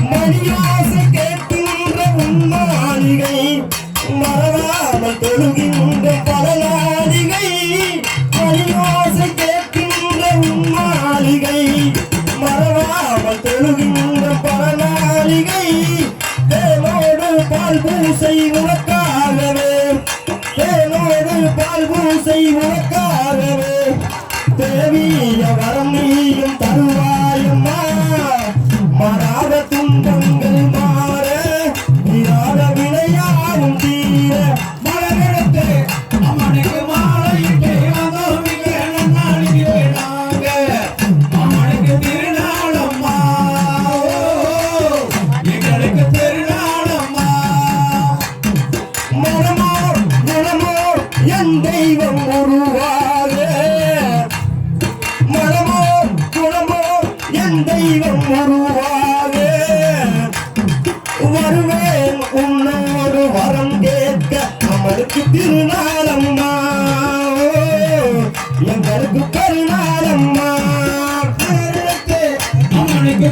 மணியாசை கேட்கின்ற உன்மாளிகை மறவாமல் தொழுகின்ற பலநாளிகை மணியாசை கேட்கின்ற உன்மாளிகை மறவாமல் தொழுகின்ற பலநாளிகை தேனோடு பால் பூசை உனக்காகவே தேனோடு பால் பூசை உனக்காகவே தேவிய வரம் நீயும் தருவாயம்மா மாறாத துன்பங்கள் மாற தீராத விளையாடும் தீர மலரெடுத்து அம்மனுக்கு மாலையிட்டு அதோமிக நன்னாளிலே நாங்க அம்மனுக்கு திருநாளம்மா எங்களுக்கு திருநாளம்மா மனமோ மனமோ என் தெய்வம் உருவாக மனமோ குணமோ என் தெய்வம் உருவாக வருவேன் உன்னோடு வரம் கேட்க அமருக்கு திருநாளம்மா எங்களுக்கு கருநாளம்மா அம்மனுக்கு